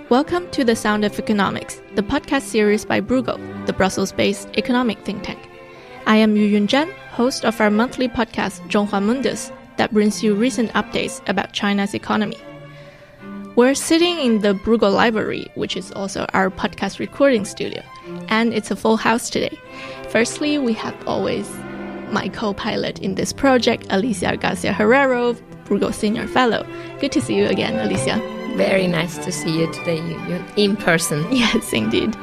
Welcome to The Sound of Economics, the podcast series by Bruegel, the Brussels-based economic think tank. I am Yu Yun Zhan, host of our monthly podcast, Zhonghua Mundus, that brings you recent updates about China's economy. We're sitting in the Bruegel Library, which is also our podcast recording studio, and it's a full house today. Firstly, we have always my co-pilot in this project, Alicia Garcia Herrero, Bruegel Senior Fellow. Good to see you again, Alicia. Very nice to see you today, in person. Yes, indeed.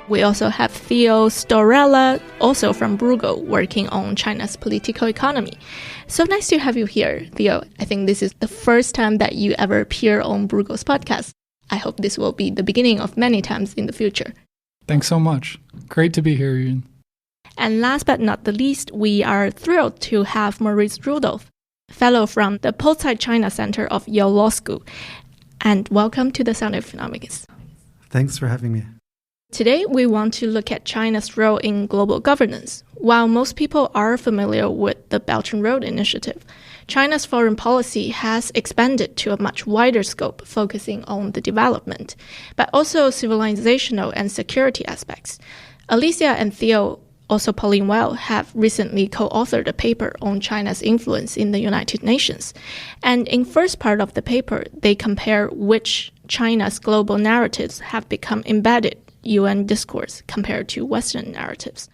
We also have Theo Storella, also from Bruegel, working on China's political economy. So nice to have you here, Theo. I think this is the first time that you ever appear on Bruegel's podcast. I hope this will be the beginning of many times in the future. Thanks so much. Great to be here, Yun. And last but not the least, we are thrilled to have Maurice Rudolph, fellow from the Polzeit China Center of Yale Law School. And welcome to The Sound of Economics. Thanks for having me. Today, we want to look at China's role in global governance. While most people are familiar with the Belt and Road Initiative, China's foreign policy has expanded to a much wider scope, focusing on the development, but also civilizational and security aspects. Alicia and Theo, also Pauline Weil, have recently co-authored a paper on China's influence in the United Nations. And in first part of the paper, they compare which China's global narratives have become embedded UN discourse compared to Western narratives.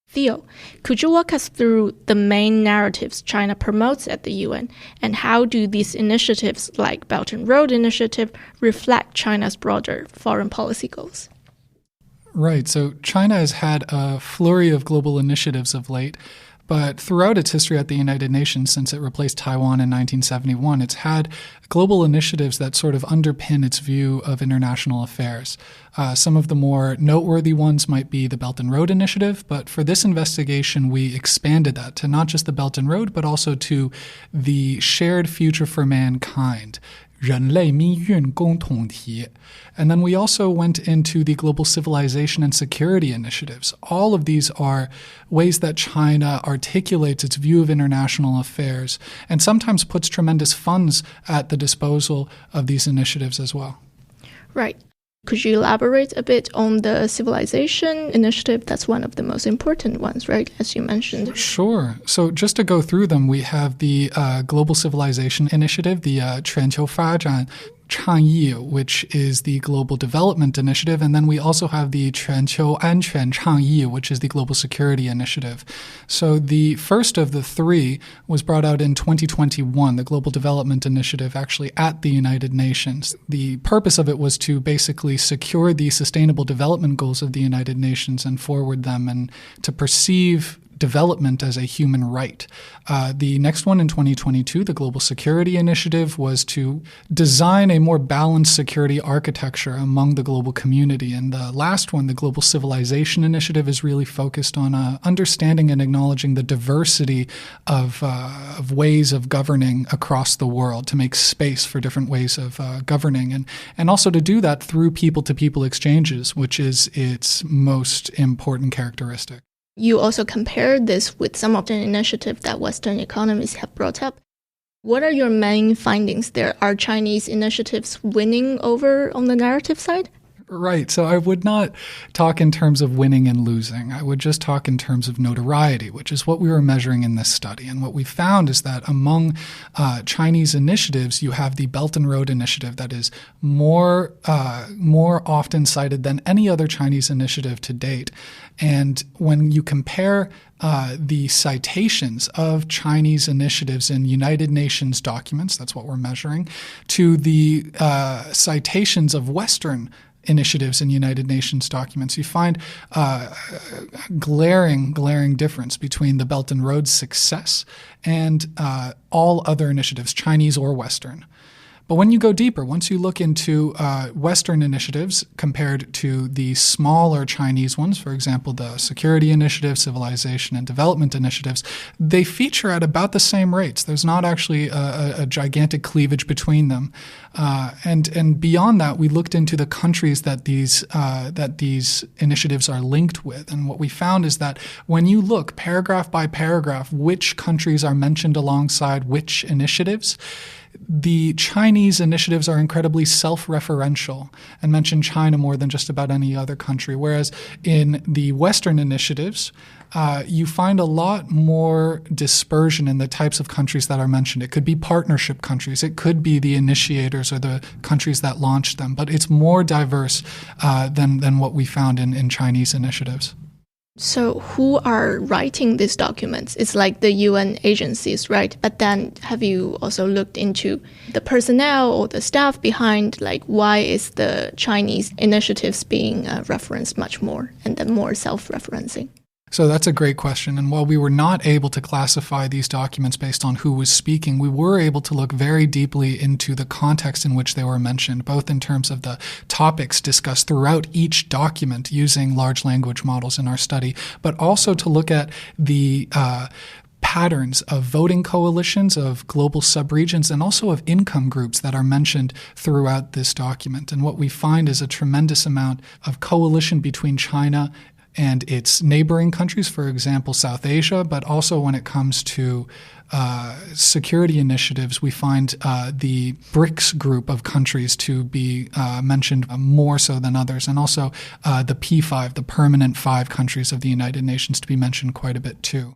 Theo, could you walk us through the main narratives China promotes at the UN, and how do these initiatives like Belt and Road Initiative reflect China's broader foreign policy goals? Right. So China has had a flurry of global initiatives of late, but throughout its history at the United Nations, since it replaced Taiwan in 1971, it's had global initiatives that sort of underpin its view of international affairs. Some of the more noteworthy ones might be the Belt and Road Initiative, but for this investigation, we expanded that to not just the Belt and Road, but also to the Shared Future for Mankind, 人类命运共同体. And then we also went into the global civilization and security initiatives. All of these are ways that China articulates its view of international affairs and sometimes puts tremendous funds at the disposal of these initiatives as well. Right. Could you elaborate a bit on the civilization initiative? That's one of the most important ones, right, as you mentioned? Sure. So just to go through them, we have the Global Civilization Initiative, the 全球发展倡议, which is the Global Development Initiative, and then we also have the 全球安全倡议, which is the Global Security Initiative. So the first of the three was brought out in 2021, the Global Development Initiative, actually at the United Nations. The purpose of it was to basically secure the Sustainable Development Goals of the United Nations and forward them, and to perceive development as a human right. The next one in 2022, the Global Security Initiative, was to design a more balanced security architecture among the global community. And the last one, the Global Civilization Initiative, is really focused on understanding and acknowledging the diversity of ways of governing across the world, to make space for different ways of governing, and also to do that through people-to-people exchanges, which is its most important characteristic. You also compared this with some of the initiatives that Western economies have brought up. What are your main findings there? Are Chinese initiatives winning over on the narrative side? Right. So I would not talk in terms of winning and losing. I would just talk in terms of notoriety, which is what we were measuring in this study. And what we found is that among Chinese initiatives, you have the Belt and Road Initiative that is more often cited than any other Chinese initiative to date. And when you compare the citations of Chinese initiatives in United Nations documents, that's what we're measuring, to the citations of Western initiatives in United Nations documents, you find a glaring difference between the Belt and Road success and all other initiatives, Chinese or Western. But when you go deeper, once you look into Western initiatives compared to the smaller Chinese ones, for example, the Security Initiative, Civilization and Development Initiatives, they feature at about the same rates. There's not actually a gigantic cleavage between them. And beyond that, we looked into the countries that these initiatives are linked with. And what we found is that when you look paragraph by paragraph, which countries are mentioned alongside which initiatives, the Chinese initiatives are incredibly self-referential and mention China more than just about any other country, whereas in the Western initiatives, you find a lot more dispersion in the types of countries that are mentioned. It could be partnership countries. It could be the initiators or the countries that launched them, but it's more diverse than what we found in Chinese initiatives. So who are writing these documents? It's like the UN agencies, right? But then have you also looked into the personnel or the staff behind, like why is the Chinese initiatives being referenced much more and then more self-referencing? So that's a great question. And while we were not able to classify these documents based on who was speaking, we were able to look very deeply into the context in which they were mentioned, both in terms of the topics discussed throughout each document using large language models in our study, but also to look at the patterns of voting coalitions, of global subregions, and also of income groups that are mentioned throughout this document. And what we find is a tremendous amount of coalition between China and its neighboring countries, for example, South Asia, but also when it comes to security initiatives, we find the BRICS group of countries to be mentioned more so than others, and also the P5, the permanent 5 countries of the United Nations, to be mentioned quite a bit too.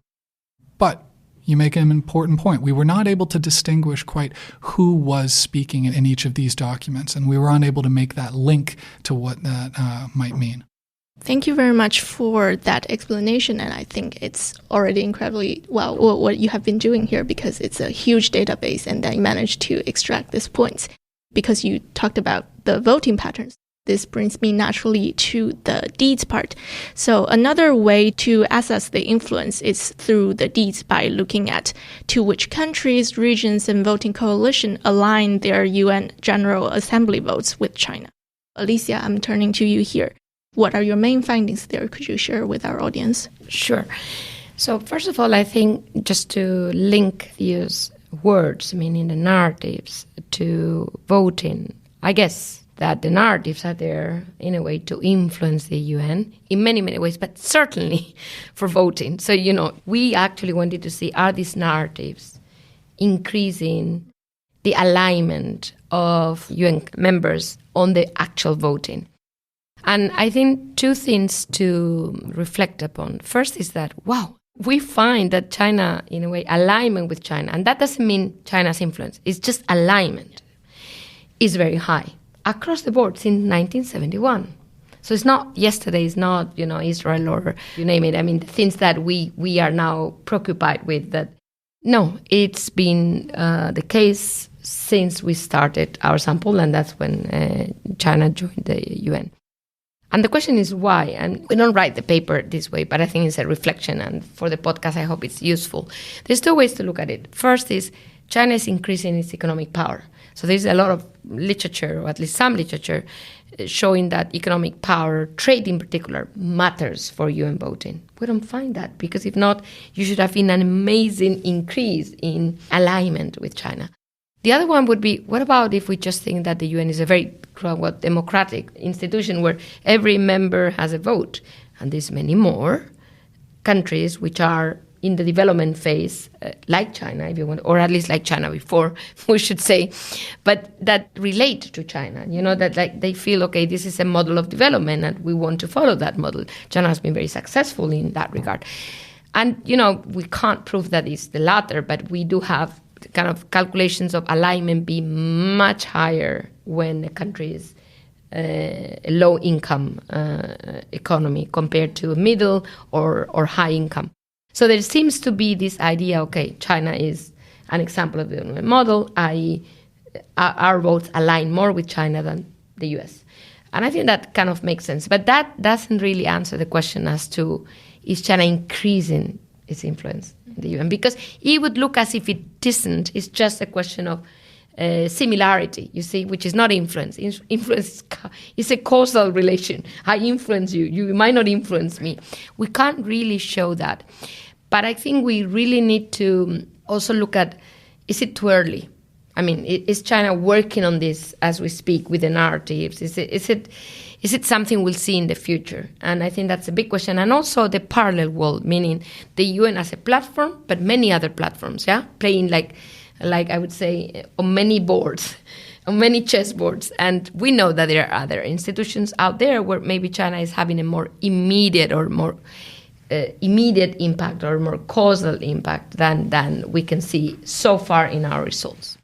But you make an important point. We were not able to distinguish quite who was speaking in each of these documents, and we were unable to make that link to what that might mean. Thank you very much for that explanation, and I think it's already incredibly well what you have been doing here, because it's a huge database and then you managed to extract these points because you talked about the voting patterns. This brings me naturally to the deeds part. So another way to assess the influence is through the deeds by looking at to which countries, regions, and voting coalition align their UN General Assembly votes with China. Alicia, I'm turning to you here. What are your main findings there? Could you share with our audience? Sure. So first of all, I think just to link these words, meaning the narratives, to voting, I guess that the narratives are there in a way to influence the UN in many, many ways, but certainly for voting. So, we actually wanted to see, are these narratives increasing the alignment of UN members on the actual voting? And I think 2 things to reflect upon. First is that, we find that China, in a way, alignment with China, and that doesn't mean China's influence, it's just alignment, is very high across the board since 1971. So it's not yesterday, it's not, Israel or you name it. I mean, the things that we are now preoccupied with, that, no, it's been the case since we started our sample, and that's when China joined the UN. And the question is why? And we don't write the paper this way, but I think it's a reflection. And for the podcast, I hope it's useful. There's 2 ways to look at it. First is China is increasing its economic power. So there's a lot of literature, or at least some literature, showing that economic power, trade in particular, matters for UN voting. We don't find that, because if not, you should have been an amazing increase in alignment with China. The other one would be, what about if we just think that the UN is a very democratic institution where every member has a vote, and there's many more countries which are in the development phase, like China, if you want, or at least like China before, we should say, but that relate to China, that like they feel, okay, this is a model of development and we want to follow that model. China has been very successful in that regard. And, we can't prove that it's the latter, but we do have kind of calculations of alignment be much higher when a country is a low-income economy compared to a middle or high income. So there seems to be this idea, okay, China is an example of the model, i.e. our votes align more with China than the US. And I think that kind of makes sense. But that doesn't really answer the question as to, is China increasing its influence in the UN? Because it would look as if it isn't. It's just a question of similarity, you see, which is not influence. Influence is a causal relation. I influence you, you might not influence me. We can't really show that. But I think we really need to also look at, is it too early? I mean, is China working on this as we speak with the narratives? Is it something we'll see in the future? And I think that's a big question. And also the parallel world, meaning the UN as a platform, but many other platforms, playing like I would say, on many boards, on many chessboards. And we know that there are other institutions out there where maybe China is having a more immediate impact or more causal impact than we can see so far in our results.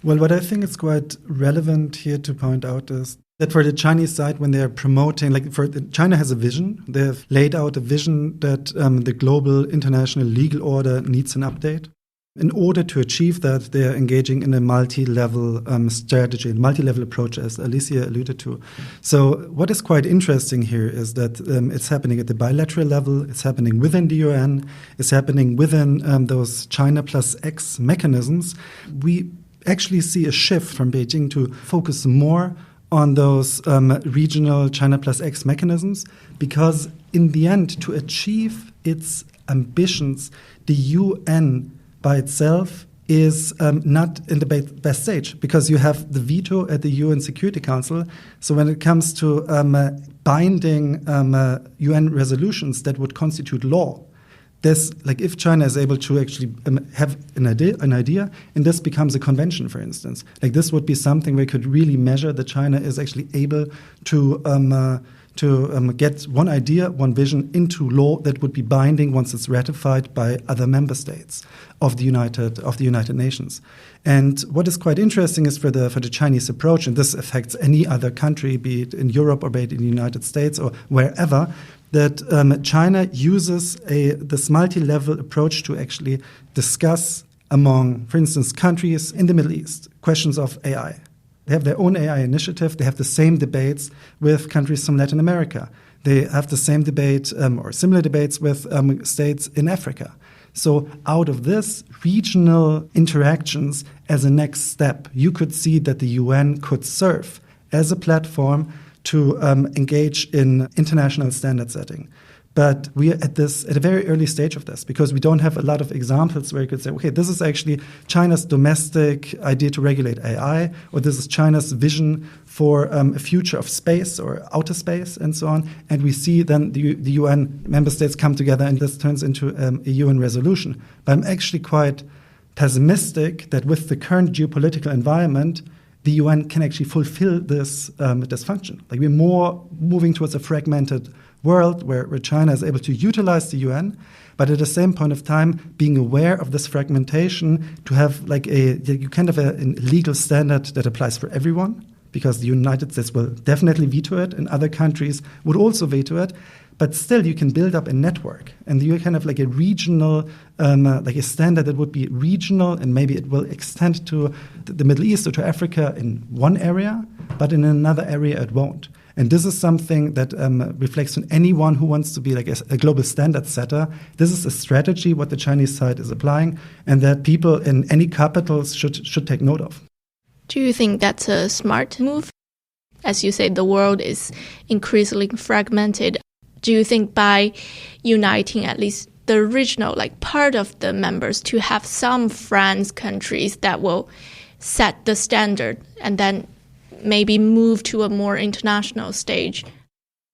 Well, what I think is quite relevant here to point out is that for the Chinese side, when they are promoting, China has a vision. They have laid out a vision that the global international legal order needs an update. In order to achieve that, they are engaging in a multi-level strategy, a multi-level approach, as Alicia alluded to. So what is quite interesting here is that it's happening at the bilateral level, it's happening within the UN, it's happening within those China plus X mechanisms. We actually see a shift from Beijing to focus more on those regional China plus X mechanisms, because in the end, to achieve its ambitions, the UN by itself is not in the best stage, because you have the veto at the UN Security Council. So when it comes to binding UN resolutions that would constitute law, if China is able to actually have an idea, and this becomes a convention, for instance, this would be something where you could really measure that China is actually able to get one idea, one vision into law that would be binding once it's ratified by other member states of the United Nations. And what is quite interesting is for the Chinese approach, and this affects any other country, be it in Europe or be it in the United States or wherever, that China uses this multi-level approach to actually discuss among, for instance, countries in the Middle East, questions of AI. They have their own AI initiative. They have the same debates with countries from Latin America. They have the same debate or similar debates with states in Africa. So out of this, regional interactions as a next step, you could see that the UN could serve as a platform to engage in international standard setting. But we are at a very early stage of this, because we don't have a lot of examples where you could say, okay, this is actually China's domestic idea to regulate AI, or this is China's vision for a future of space or outer space and so on. And we see then the UN member states come together and this turns into a UN resolution. But I'm actually quite pessimistic that with the current geopolitical environment, the UN can actually fulfill this function. We're more moving towards a fragmented world where China is able to utilize the UN, but at the same point of time being aware of this fragmentation to have a legal standard that applies for everyone, because the United States will definitely veto it and other countries would also veto it. But still, you can build up a network, and you kind of a regional, a standard that would be regional, and maybe it will extend to the Middle East or to Africa in one area, but in another area it won't. And this is something that reflects on anyone who wants to be a global standard setter. This is a strategy what the Chinese side is applying, and that people in any capitals should take note of. Do you think that's a smart move? As you say, the world is increasingly fragmented. Do you think by uniting at least the original, part of the members, to have some friends countries that will set the standard and then maybe move to a more international stage?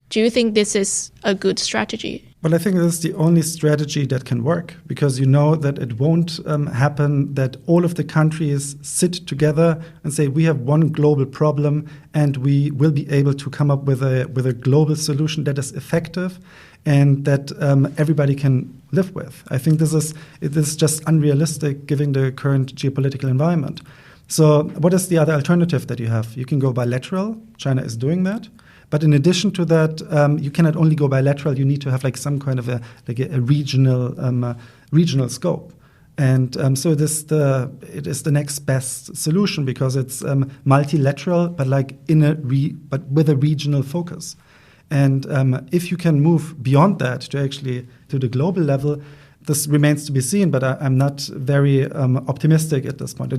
Do you think this is a good strategy? Well, I think this is the only strategy that can work, because you know that it won't happen that all of the countries sit together and say, we have one global problem and we will be able to come up with a global solution that is effective and that everybody can live with. I think this is just unrealistic given the current geopolitical environment. So what is the other alternative that you have? You can go bilateral. China is doing that. But in addition to that, you cannot only go bilateral. You need to have some kind of a regional scope. And so it is the next best solution, because it's multilateral, but but with a regional focus. And if you can move beyond that to the global level, This remains to be seen, but I'm not very optimistic at this point.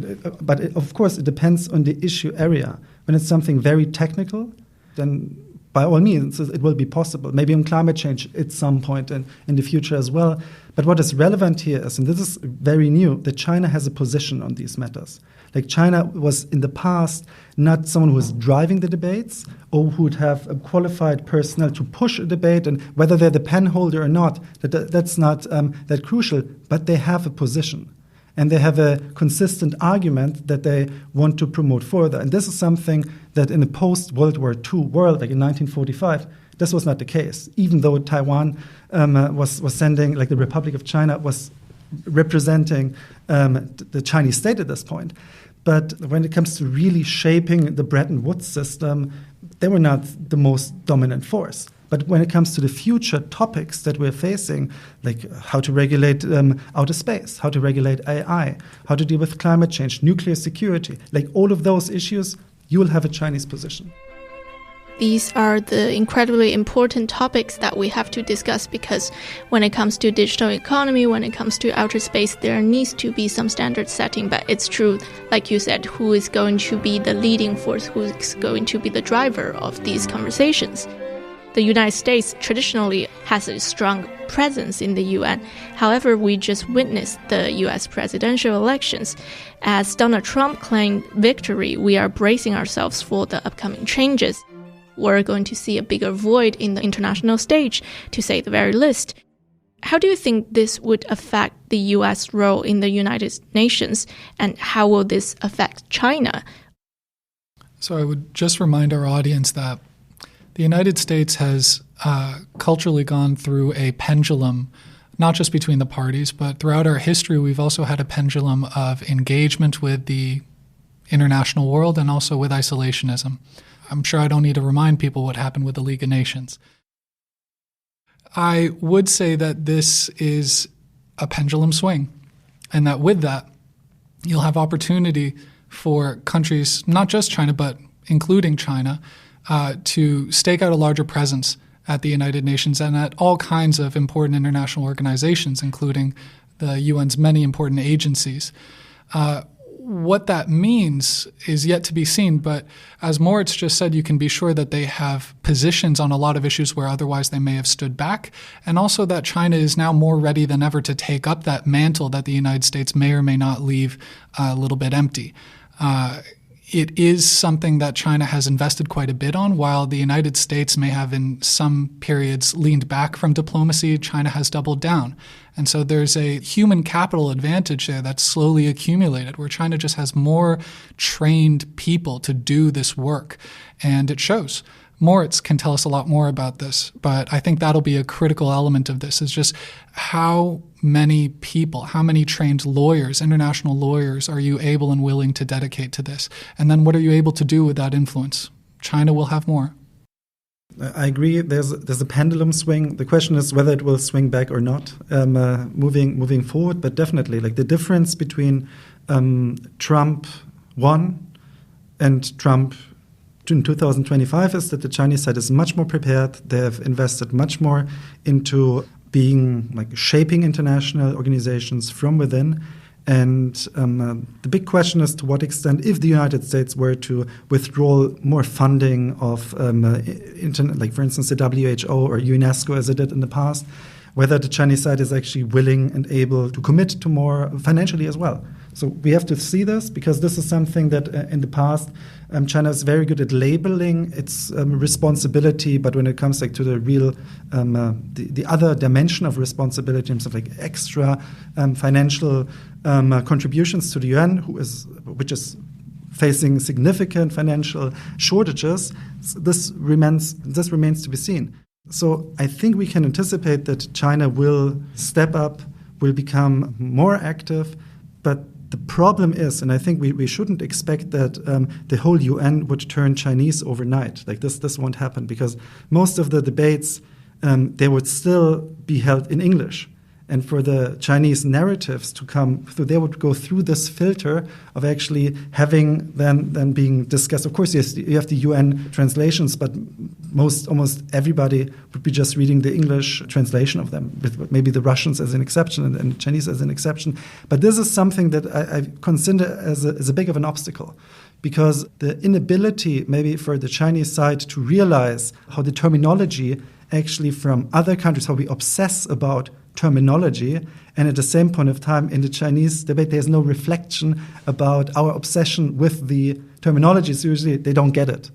But of course, it depends on the issue area. When it's something very technical, then by all means, it will be possible. Maybe on climate change at some point in the future as well. But what is relevant here is, and this is very new, that China has a position on these matters. Like China was in the past not someone who was driving the debates or who would have a qualified personnel to push a debate, and whether they're the pen holder or not, that's not that crucial, but they have a position. And they have a consistent argument that they want to promote further. And this is something that in a post-World War II world, like in 1945, this was not the case. Even though Taiwan was sending, like the Republic of China was representing the Chinese state at this point. But when it comes to really shaping the Bretton Woods system, they were not the most dominant force. But when it comes to the future topics that we're facing, like how to regulate outer space, how to regulate AI, how to deal with climate change, nuclear security, like all of those issues, you will have a Chinese position. These are the incredibly important topics that we have to discuss, because when it comes to digital economy, when it comes to outer space, there needs to be some standard setting. But it's true, like you said, who is going to be the leading force, who is going to be the driver of these conversations? The United States traditionally has a strong presence in the UN. However, we just witnessed the US presidential elections. As Donald Trump claimed victory, we are bracing ourselves for the upcoming changes. We're going to see a bigger void in the international stage, to say the very least. How do you think this would affect the US role in the United Nations, and how will this affect China? So I would just remind our audience that the United States has culturally gone through a pendulum, not just between the parties, but throughout our history, we've also had a pendulum of engagement with the international world and also with isolationism. I'm sure I don't need to remind people what happened with the League of Nations. I would say that this is a pendulum swing, and that with that, you'll have opportunity for countries, not just China, but including China, to stake out a larger presence at the United Nations and at all kinds of important international organizations, including the UN's many important agencies. What that means is yet to be seen, but as Moritz just said, you can be sure that they have positions on a lot of issues where otherwise they may have stood back, and also that China is now more ready than ever to take up that mantle that the United States may or may not leave a little bit empty. It is something that China has invested quite a bit on. While the United States may have in some periods leaned back from diplomacy, China has doubled down. And so there's a human capital advantage there that's slowly accumulated, where China just has more trained people to do this work. And it shows. Moritz can tell us a lot more about this, but I think that'll be a critical element of this, is just how many people, how many trained lawyers, international lawyers, are you able and willing to dedicate to this? And then what are you able to do with that influence? China will have more. I agree. There's a pendulum swing. The question is whether it will swing back or not, moving forward. But definitely, like the difference between Trump 1 and Trump in 2025 is that the Chinese side is much more prepared. They have invested much more into being like shaping international organizations from within. And the big question is to what extent, if the United States were to withdraw more funding of, like for instance, the WHO or UNESCO as it did in the past, whether the Chinese side is actually willing and able to commit to more financially as well. So we have to see this, because this is something that in the past China is very good at labeling its responsibility, but when it comes like to the real the other dimension of responsibility in terms of like extra financial contributions to the UN, which is facing significant financial shortages, this remains to be seen. So I think we can anticipate that China will step up, will become more active, but the problem is, and I think we shouldn't expect that the whole UN would turn Chinese overnight. Like this won't happen, because most of the debates, they would still be held in English. and for the Chinese narratives to come through, they would go through this filter of actually having then being discussed. Of course, you have the UN translations, but almost everybody would be just reading the English translation of them, with maybe the Russians as an exception and the Chinese as an exception. But this is something that I consider as a big of an obstacle, because the inability maybe for the Chinese side to realize how the terminology actually from other countries, how we obsess about terminology, and at the same point of time in the Chinese debate there's no reflection about our obsession with the terminology, so usually they don't get it.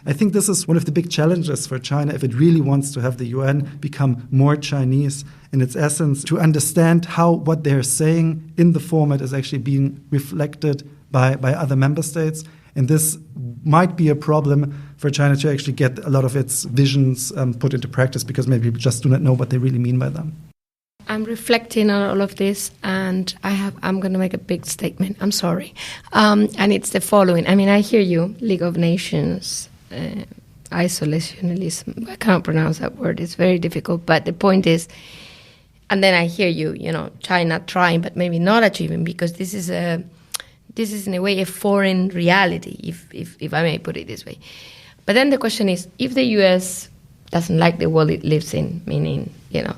I think this is one of the big challenges for China if it really wants to have the UN become more Chinese in its essence, to understand how what they're saying in the format is actually being reflected by other member states. And this might be a problem for China to actually get a lot of its visions put into practice, because maybe people just do not know what they really mean by them. I'm reflecting on all of this, and I'm going to make a big statement. I'm sorry. And it's the following. I mean, I hear you, League of Nations, isolationism. I cannot pronounce that word. It's very difficult. But the point is, and then I hear you, China trying, but maybe not achieving, because this is in a way a foreign reality, if I may put it this way. But then the question is, if the U.S. doesn't like the world it lives in, meaning,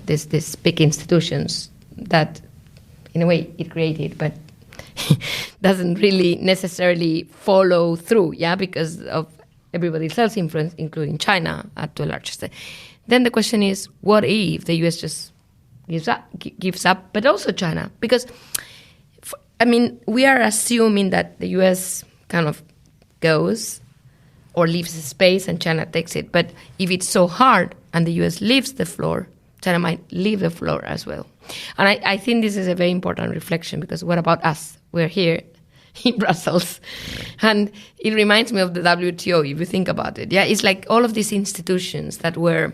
these big institutions that, in a way, it created, but doesn't really necessarily follow through, because of everybody else's influence, including China, to a large extent. Then the question is, what if the U.S. just gives up, but also China? Because, we are assuming that the U.S. kind of goes or leaves the space and China takes it. But if it's so hard and the U.S. leaves the floor, China might leave the floor as well. And I think this is a very important reflection, because what about us? We're here in Brussels. And it reminds me of the WTO, if you think about it. Yeah, it's like all of these institutions that were...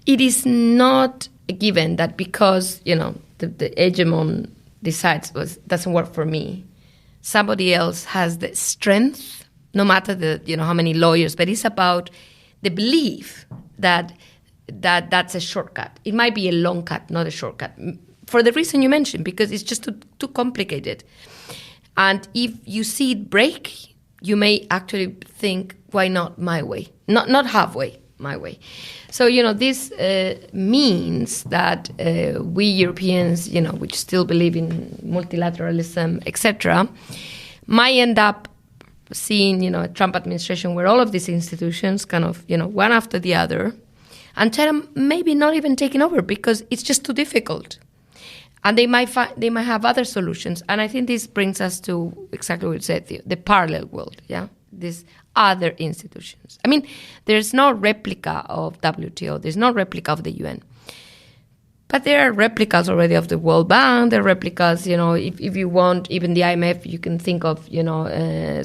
It is not a given that because, the hegemon decides doesn't work for me, somebody else has the strength, no matter how many lawyers, but it's about the belief that that's a shortcut. It might be a long cut, not a shortcut, for the reason you mentioned, because it's just too complicated. And if you see it break, you may actually think, why not my way? Not halfway, my way. So, this means that we Europeans, which still believe in multilateralism, etc., might end up seeing, a Trump administration where all of these institutions kind of, one after the other, and China maybe not even taking over because it's just too difficult. And they might have other solutions. And I think this brings us to exactly what you said, the parallel world, these other institutions. There's no replica of WTO. There's no replica of the UN. But there are replicas already of the World Bank. There are replicas, if you want, even the IMF, you can think of,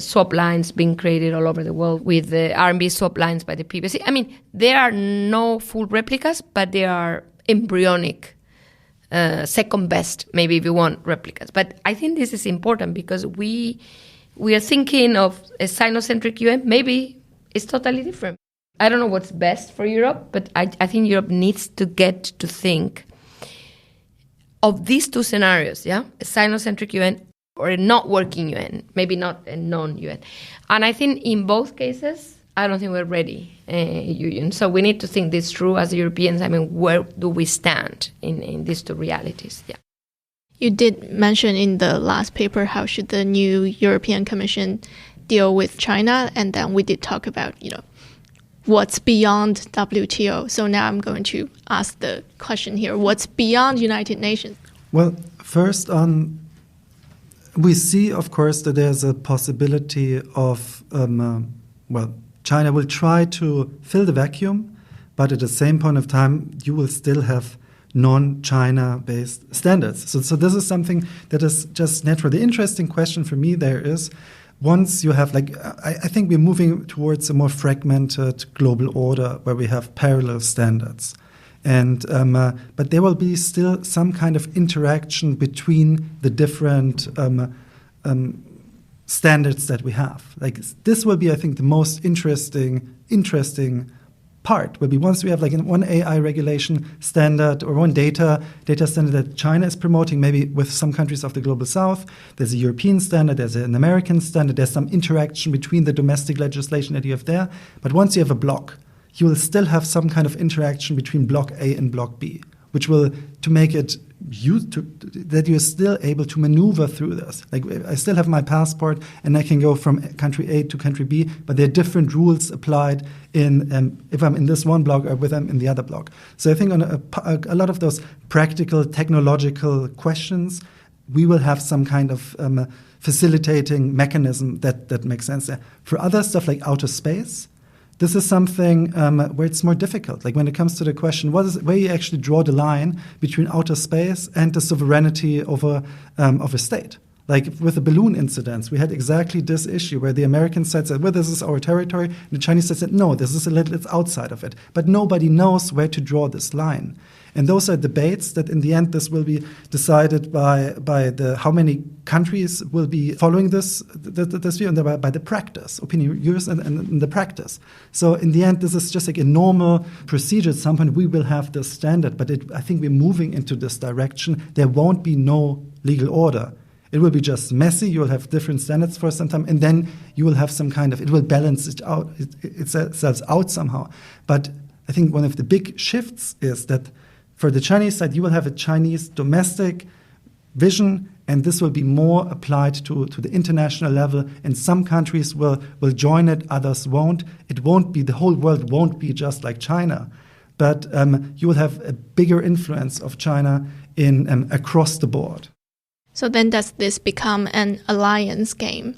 swap lines being created all over the world with the RMB swap lines by the PBC. There are no full replicas, but they are embryonic, second best, maybe if you want, replicas. But I think this is important because we are thinking of a Sinocentric UN. Maybe it's totally different. I don't know what's best for Europe, but I think Europe needs to get to think of these two scenarios, a Sinocentric UN or a not working UN, maybe not a non-UN. And I think in both cases, I don't think we're ready, UN. So we need to think this through as Europeans. Where do we stand in these two realities? Yeah. You did mention in the last paper how should the new European Commission deal with China, and then we did talk about, what's beyond WTO. So now I'm going to ask the question here, what's beyond United Nations? Well, first we see, of course, that there's a possibility of, China will try to fill the vacuum, but at the same point of time, you will still have non-China-based standards. So this is something that is just natural. The interesting question for me there is, once you have, I think we're moving towards a more fragmented global order where we have parallel standards. And but there will be still some kind of interaction between the different standards that we have. This will be, I think, the most interesting part will be once we have like one AI regulation standard or one data standard that China is promoting, maybe with some countries of the global south, there's a European standard, there's an American standard, there's some interaction between the domestic legislation that you have there. But once you have a block, you will still have some kind of interaction between block A and block B, which will, to make it that you're still able to maneuver through this. Like I still have my passport and I can go from country A to country B, but there are different rules applied in if I'm in this one block or with them in the other block. So I think on a lot of those practical, technological questions, we will have some kind of facilitating mechanism that makes sense there. For other stuff like outer space, this is something where it's more difficult. Like when it comes to the question, where you actually draw the line between outer space and the sovereignty of a state. Like with the balloon incidents, we had exactly this issue where the American side said, well, this is our territory. And the Chinese side said, no, this is it's outside of it. But nobody knows where to draw this line. And those are debates that in the end this will be decided by how many countries will be following this view and by the practice, opinion use and the practice. So in the end, this is just like a normal procedure. At some point we will have this standard, but I think we're moving into this direction. There won't be no legal order. It will be just messy. You will have different standards for some time, and then you will have some kind of, it will balance it out, itself out somehow. But I think one of the big shifts is that for the Chinese side, you will have a Chinese domestic vision, and this will be more applied to the international level. And some countries will join it, others won't. It won't be, the whole world won't be just like China. But you will have a bigger influence of China in across the board. So then does this become an alliance game?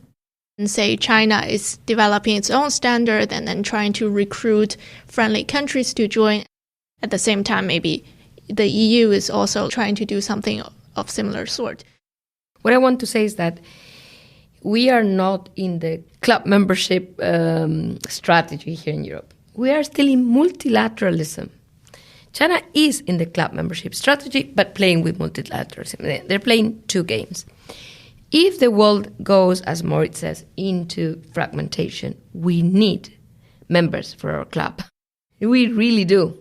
And say China is developing its own standard and then trying to recruit friendly countries to join. At the same time, maybe the EU is also trying to do something of similar sort. What I want to say is that we are not in the club membership strategy here in Europe. We are still in multilateralism. China is in the club membership strategy, but playing with multilateralism. They're playing two games. If the world goes, as Moritz says, into fragmentation, we need members for our club. We really do.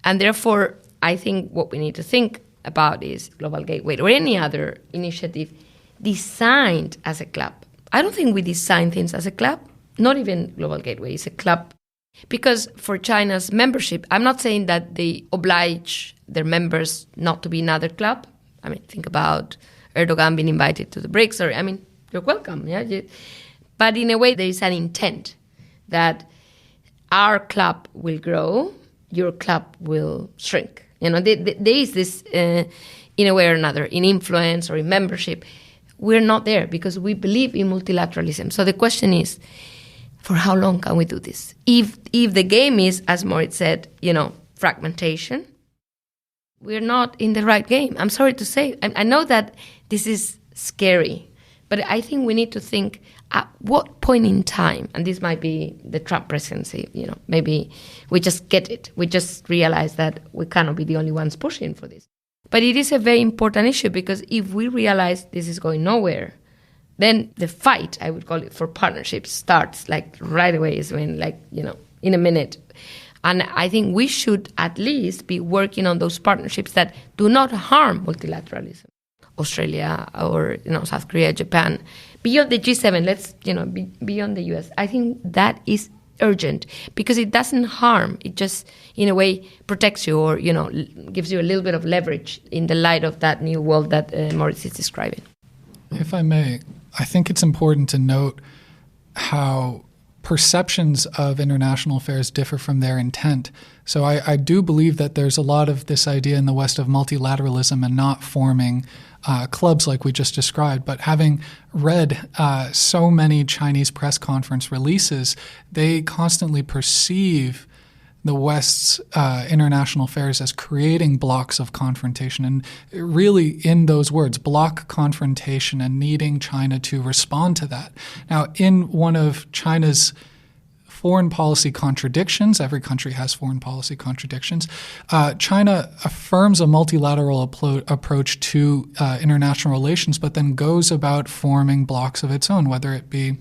And therefore, I think what we need to think about is Global Gateway or any other initiative designed as a club. I don't think we design things as a club. Not even Global Gateway is a club. Because for China's membership, I'm not saying that they oblige their members not to be in another club. I mean, think about Erdogan being invited to the BRICS. You're welcome. Yeah. But in a way, there is an intent that our club will grow, your club will shrink. There is this, in a way or another, in influence or in membership. We're not there because we believe in multilateralism. So the question is, for how long can we do this? If the game is, as Moritz said, fragmentation, we're not in the right game. I'm sorry to say. I know that this is scary, but I think we need to think at what point in time, and this might be the Trump presidency, maybe we just get it. We just realize that we cannot be the only ones pushing for this. But it is a very important issue because if we realize this is going nowhere, then the fight, I would call it, for partnerships starts right away, in a minute. And I think we should at least be working on those partnerships that do not harm multilateralism. Australia or South Korea, Japan, beyond the G7, let's beyond the US. I think that is urgent because it doesn't harm. It just, in a way, protects you or gives you a little bit of leverage in the light of that new world that Moritz is describing. If I may, I think it's important to note how perceptions of international affairs differ from their intent. So I do believe that there's a lot of this idea in the West of multilateralism and not forming clubs like we just described. But having read so many Chinese press conference releases, they constantly perceive the West's international affairs as creating blocks of confrontation. And really, in those words, block confrontation and needing China to respond to that. Now, in one of China's foreign policy contradictions, every country has foreign policy contradictions, China affirms a multilateral approach to international relations, but then goes about forming blocks of its own, whether it be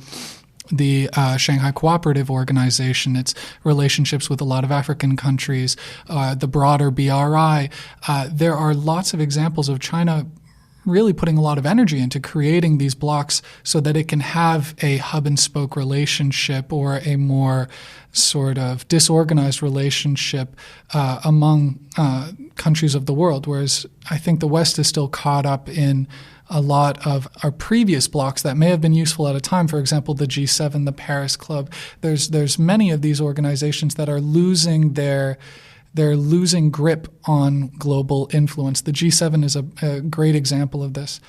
the Shanghai Cooperative Organization, its relationships with a lot of African countries, the broader BRI. There are lots of examples of China really putting a lot of energy into creating these blocks so that it can have a hub and spoke relationship or a more sort of disorganized relationship among countries of the world, whereas I think the West is still caught up in a lot of our previous blocks that may have been useful at a time. For example, the G7, the Paris Club. There's many of these organizations that are losing they're losing grip on global influence. The G7 is a great example of this.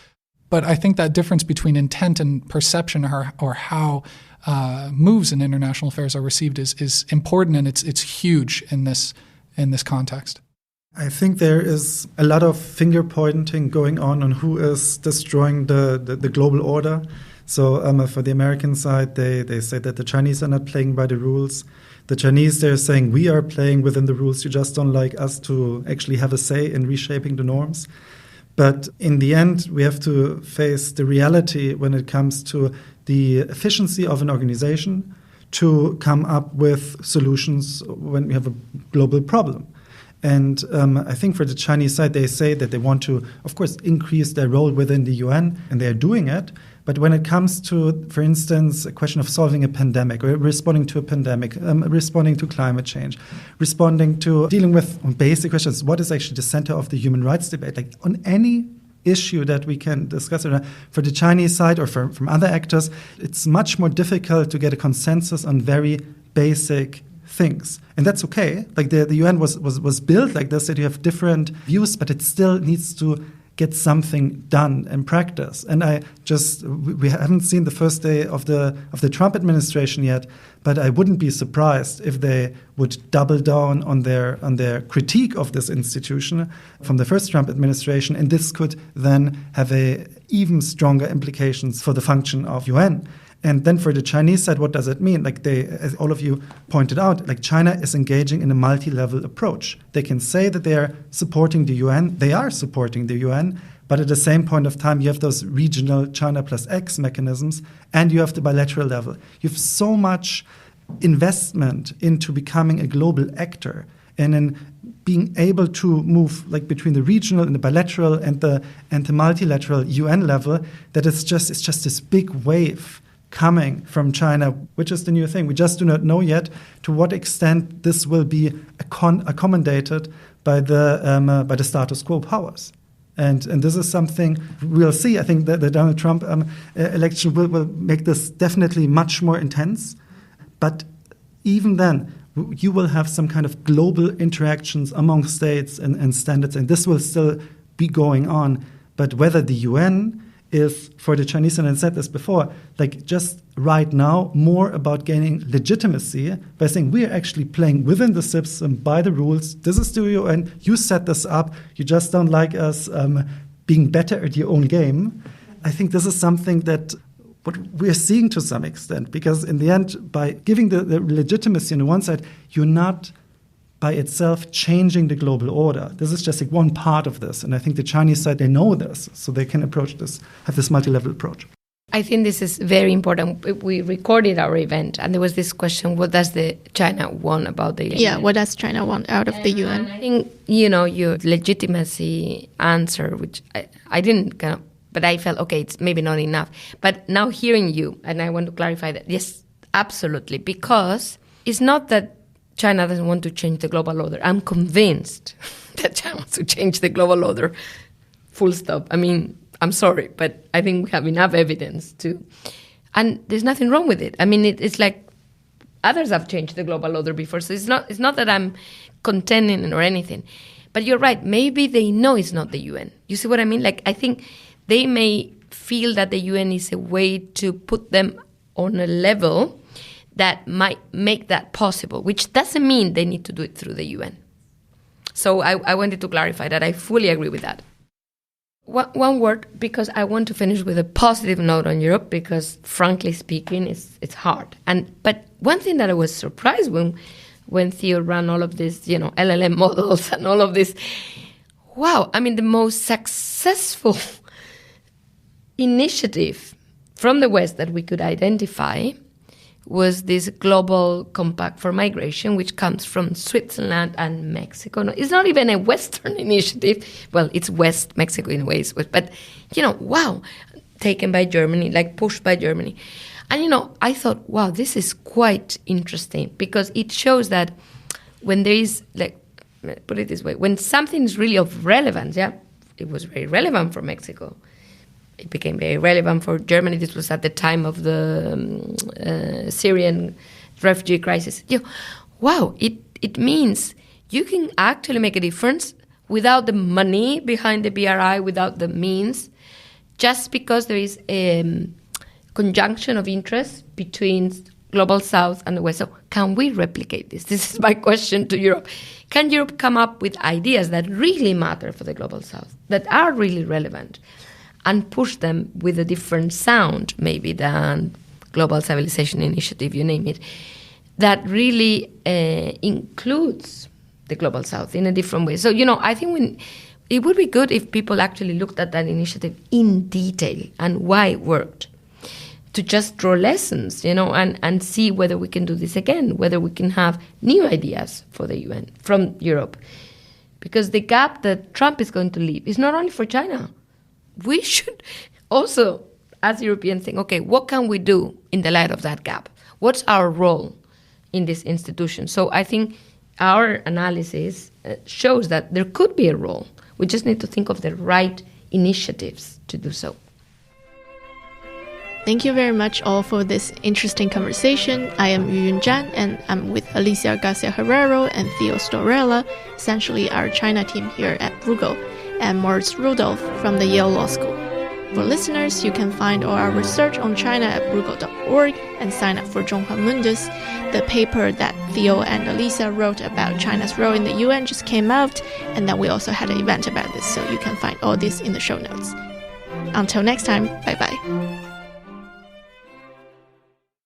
But I think that difference between intent and perception or how moves in international affairs are received is important, and it's huge in this context. I think there is a lot of finger pointing going on who is destroying the global order. So for the American side, they say that the Chinese are not playing by the rules. The Chinese, they're saying we are playing within the rules. You just don't like us to actually have a say in reshaping the norms. But in the end, we have to face the reality when it comes to the efficiency of an organization to come up with solutions when we have a global problem. And I think for the Chinese side, they say that they want to, of course, increase their role within the UN, and they're doing it. But when it comes to, for instance, a question of solving a pandemic or responding to a pandemic, responding to climate change, responding to dealing with basic questions, what is actually the center of the human rights debate? Like on any issue that we can discuss for the Chinese side or from other actors, it's much more difficult to get a consensus on very basic things. And that's okay. Like the UN was built like this, that you have different views, but it still needs to get something done in practice. And we haven't seen the first day of the Trump administration yet, but I wouldn't be surprised if they would double down on their critique of this institution from the first Trump administration, and this could then have even stronger implications for the function of UN. And then for the Chinese side, what does it mean? Like as all of you pointed out, like China is engaging in a multi-level approach. They can say that they are supporting the UN. They are supporting the UN. But at the same point of time, you have those regional China plus X mechanisms, and you have the bilateral level. You have so much investment into becoming a global actor and in being able to move like between the regional and the bilateral and the multilateral UN level that it's just this big wave coming from China, which is the new thing. We just do not know yet to what extent this will be accommodated by the status quo powers. And this is something we'll see. I think that the Donald Trump election will make this definitely much more intense. But even then, you will have some kind of global interactions among states and standards, and this will still be going on. But whether the UN is, for the Chinese, and I said this before, like just right now, more about gaining legitimacy by saying we are actually playing within the system by the rules. This is the UN. You set this up. You just don't like us being better at your own game. I think this is something that what we're seeing to some extent, because in the end, by giving the legitimacy on the one side, you're not by itself changing the global order. This is just like one part of this. And I think the Chinese side, they know this, so they can approach this, have this multi-level approach. I think this is very important. We recorded our event, and there was this question, what does China want about the UN? Yeah, what does China want out of the UN? And I think, your legitimacy answer, which I didn't kind of, but I felt, okay, it's maybe not enough. But now hearing you, and I want to clarify that, yes, absolutely, because it's not that China doesn't want to change the global order. I'm convinced that China wants to change the global order, full stop. I mean, I'm sorry, but I think we have enough evidence to. And there's nothing wrong with it. I mean, it's like others have changed the global order before, so it's not that I'm contending or anything. But you're right, maybe they know it's not the UN. You see what I mean? Like, I think they may feel that the UN is a way to put them on a level that might make that possible, which doesn't mean they need to do it through the UN. So I wanted to clarify that. I fully agree with that. One word, because I want to finish with a positive note on Europe, because frankly speaking, it's hard. But one thing that I was surprised when Theo ran all of this, LLM models and all of this, wow, I mean, the most successful initiative from the West that we could identify was this global compact for migration, which comes from Switzerland and Mexico. No, it's not even a Western initiative. Well, it's West Mexico in ways, but, wow, taken by Germany, like pushed by Germany. And, I thought, wow, this is quite interesting because it shows that when there is, put it this way, when something is really of relevance, it was very relevant for Mexico. It became very relevant for Germany. This was at the time of the Syrian refugee crisis. Wow, it means you can actually make a difference without the money behind the BRI, without the means, just because there is a conjunction of interest between Global South and the West. So can we replicate this? This is my question to Europe. Can Europe come up with ideas that really matter for the Global South, that are really relevant, and push them with a different sound, maybe, than Global Civilization Initiative, you name it, that really includes the Global South in a different way? So, I think it would be good if people actually looked at that initiative in detail and why it worked, to just draw lessons, and see whether we can do this again, whether we can have new ideas for the UN from Europe. Because the gap that Trump is going to leave is not only for China. We should also, as Europeans, think, okay, what can we do in the light of that gap? What's our role in this institution? So I think our analysis shows that there could be a role. We just need to think of the right initiatives to do so. Thank you very much all for this interesting conversation. I am Yuyun Zhan, and I'm with Alicia Garcia Herrero and Theo Storella, essentially our China team here at Bruegel, and Moritz Rudolph from the Yale Law School. For listeners, you can find all our research on China at bruegel.org and sign up for Zhonghua Mundus. The paper that Theo and Alicia wrote about China's role in the UN just came out, and then we also had an event about this, so you can find all this in the show notes. Until next time, bye-bye.